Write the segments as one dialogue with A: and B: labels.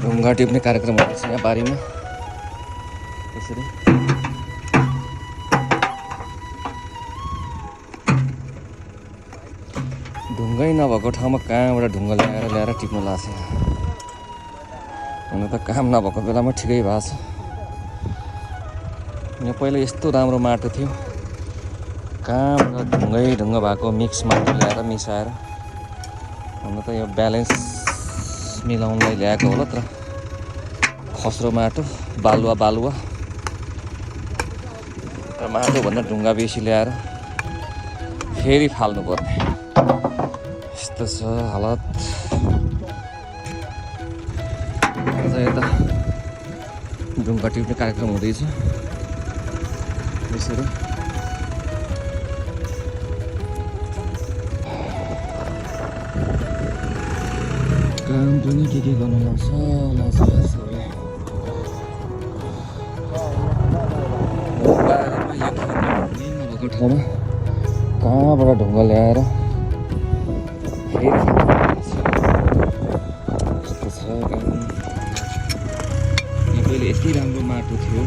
A: ढुङ्गा टिप्ने कार्यक्रम हुँदैछ यहाँ बारीमा त्यसरी। ढुङ्गै नभएको ठाउँमा कहाँबाट ढुङ्गा ल्याएर टिप्नु लाग्छ। हुन त काम नभएको बेलामा ठिकै भएको छ। यहाँ पहिला यस्तो राम्रो माटो थियो, कहाँबाट ढुङ्गा भएको मिक्स माटो ल्याएर मिसाएर। हुन त यो ब्यालेन्स मिलाउनलाई ल्याएको होला तर खस्रो माटो बालुवा र माटोभन्दा ढुङ्गा बेसी ल्याएर फेरि फाल्नुपर्ने यस्तो छ हालत। आज यता ढुङ्गा टिप्ने कार्यक्रम हुँदैछ यसरी। काम पनि के गर्नु लाग्छ नभएको ठाउँमा कहाँबाट ढुङ्गा ल्याएर फेरि यस्तो छ काम। यहाँ पहिले यति राम्रो माटो थियो,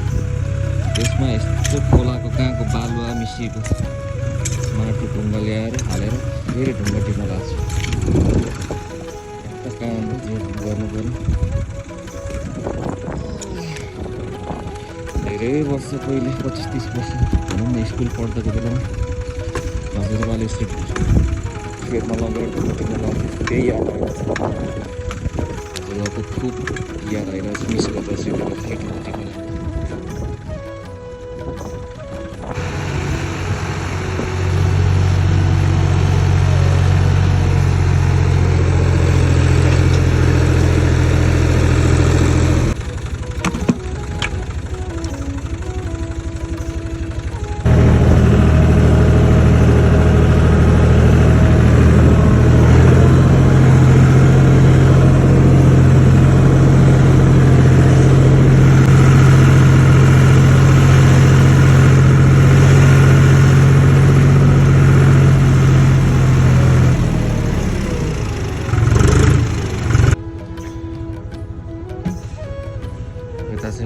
A: त्यसमा यस्तो खोलाको कहाँको बालुवा मिसिएको माटो ढुङ्गा ल्याएर हालेर फेरि ढुङ्गा टिप्न लाग्छ। काम गर्नु पर्यो। धेरै वर्ष पहिले 25-30 वर्ष भनौँ न स्कुल पढ्दाको बेलामा हजुरबाले यस्तो फेदमा लगेर ढुङ्गा टिप्न लगाउँथ्यो, त्यही याद आइरहेछ। हजुरबाको खुब याद आइरहेछ, मिस गर्दैछ यो ढुङ्गा टिप्न।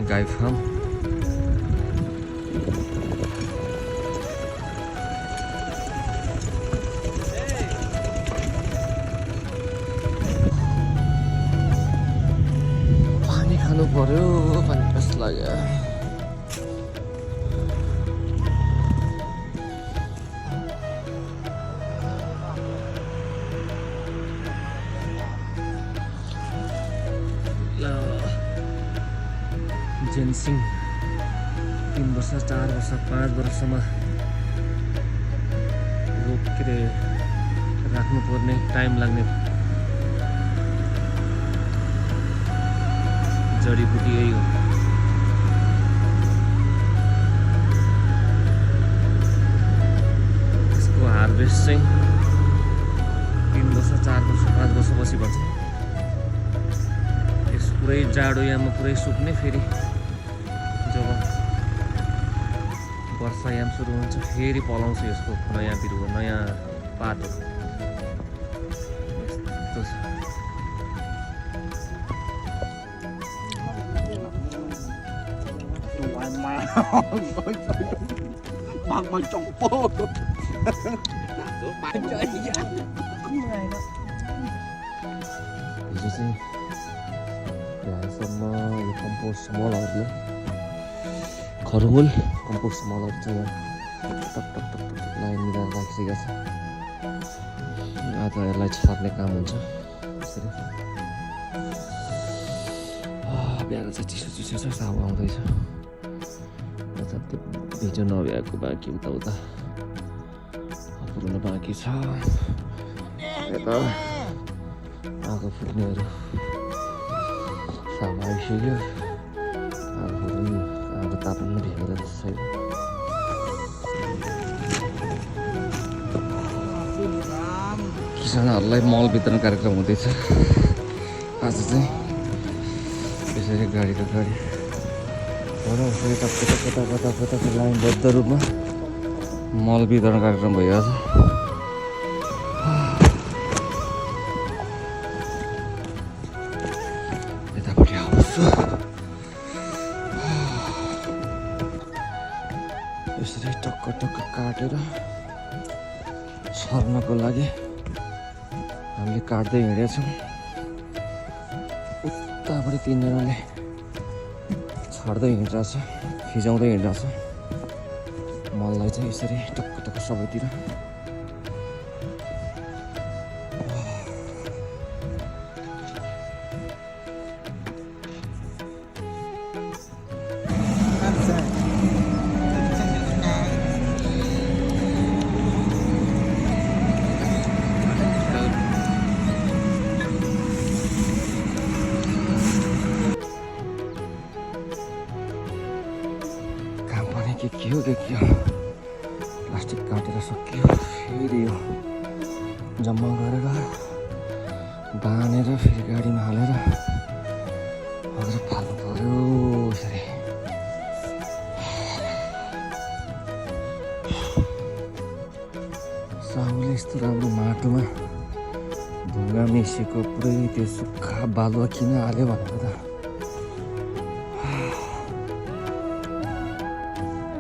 A: गाई फार्म पानी खानु पर्यो, पानी प्यास लाग्यो। जेन्सिङ 3 वर्ष 4 वर्ष 5 वर्षसम्म रोप के अरे राख्नुपर्ने टाइम लाग्ने जडीबुटी यही हो। यसको हार्भेस्ट चाहिँ 3 वर्ष 4 वर्ष 5 वर्षपछि पर्छ। यस पुरै जाडो याममा पुरै सुक्ने, फेरि जब वर्षायाम सुरु हुन्छ फेरि पलाउँछ यसको नयाँ बिरुवा, नयाँ पातहरू। यस्तो छ। हिजो चाहिँ यहाँसम्म यो कम्पोस्ट मलहरूले खरुमुल कम्पोस्ट मलहरू चाहिँ यहाँ टक टक टक टक लाइन मिलाएर राखिसकेको छ। आज यसलाई छर्ने काम हुन्छ यसरी। बिहान चाहिँ चिसो छ, हावा आउँदैछ। भिडियो नभ्याएको बाँकी उता पुऱ्याउनु बाँकी छ। यता आगो फुट्नेहरू सामा आइसक्यो। आगो ताप्नु ढेकेर जस्तो छैन। किसानहरूलाई मल वितरण कार्यक्रम हुँदैछ आज चाहिँ। यसरी गाडीको गाडी कता लाइनबद्ध रूपमा मल वितरण कार्यक्रम भइरहेछ। यतापट्टि काटेर छर्नको लागि हामीले काट्दै हिँडेछौँ। उताबाट तिनजनाले छर्दै हिँडिरहेछ, फिजाउँदै हिँडिरहेछ मललाई चाहिँ यसरी टक्क टक्क सबैतिर। के हो प्लास्टिक काटेर सकियो। फेरि यो जम्मा गरेर बाँधेर फेरि गाडीमा हालेर अगाडि फाल्नु पर्यो यसरी। साहुले यस्तो राम्रो माटोमा ढुङ्गा मिसिएको पुरै त्यो सुक्खा बालुवा किन हाल्यो भनेर त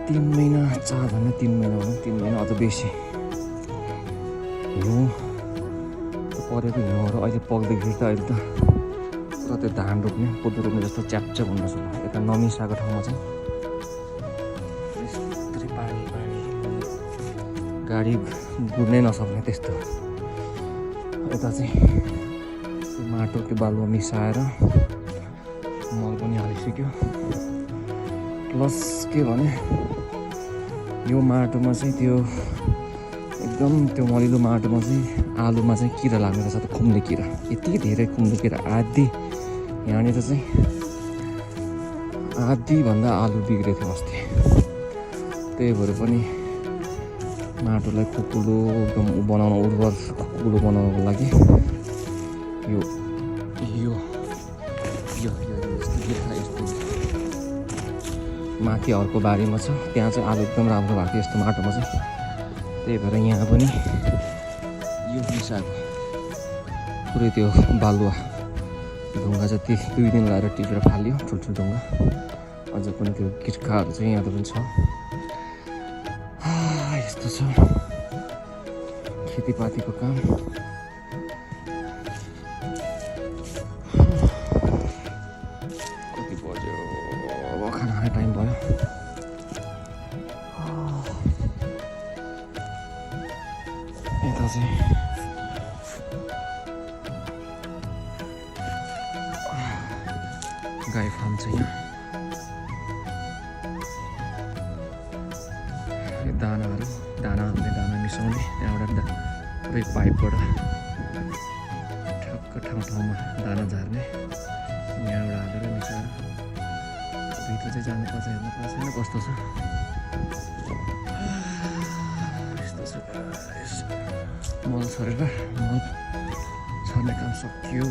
A: 3 महिना 4 भन्दा 3 महिना भनौँ, 3 महिना अझ बेसी हिउँ परेको हिउँहरू अहिले पक्दैखेरि त अहिले त पुरा त्यो धान रोप्ने कोदो रोप्ने जस्तो च्यापच्याप हुन सक्छ। यता नमिसाएको ठाउँमा चाहिँ यस्तै पानी गाडी गुड्नै नसक्ने त्यस्तो। यता चाहिँ त्यो माटो त्यो बालुवा मिसाएर मल पनि हालिसक्यो। प्लस के भने यो माटोमा चाहिँ त्यो एकदम त्यो मलिलो माटोमा चाहिँ आलुमा चाहिँ किरा लाग्ने रहेछ, त्यो खुम्ले किरा, यति धेरै खुम्ले किरा। आधी यहाँनिर चाहिँ आधीभन्दा आलु बिग्रेको थियो अस्ति। त्यही भएर पनि माटोलाई खुकुलो एकदम बनाउन, उर्वर खुकुलो बनाउनको लागि यो यो यो यस्तो माथि अर्को बारीमा छ, त्यहाँ चाहिँ आलु एकदम राम्रो भएको थियो यस्तो माटोमा चाहिँ। त्यही भएर यहाँ पनि यो मिसाएको पुरै त्यो बालुवा ढुङ्गा जति 2 दिन लगाएर टिपेर फाल्यो, ठुल्ठुलो ढुङ्गा। अझ पनि त्यो गिर्खाहरू चाहिँ यहाँ पनि छ। यस्तो छ खेतीपातीको काम। कति बज्यो, अब खाना खाने टाइम भयो। यता चाहिँ गाई फार्म छ यहाँ। दाना मिसाउने त्यहाँबाट पुरै पाइपबाट ठक्क ठाउँमा दाना झार्ने, यहाँबाट हालेर मिसाएर भित्र चाहिँ जानुपर्छ, हेर्नुपर्छ होइन कस्तो छ। यस्तो छ मल छरेर मल छर्ने काम सकियो।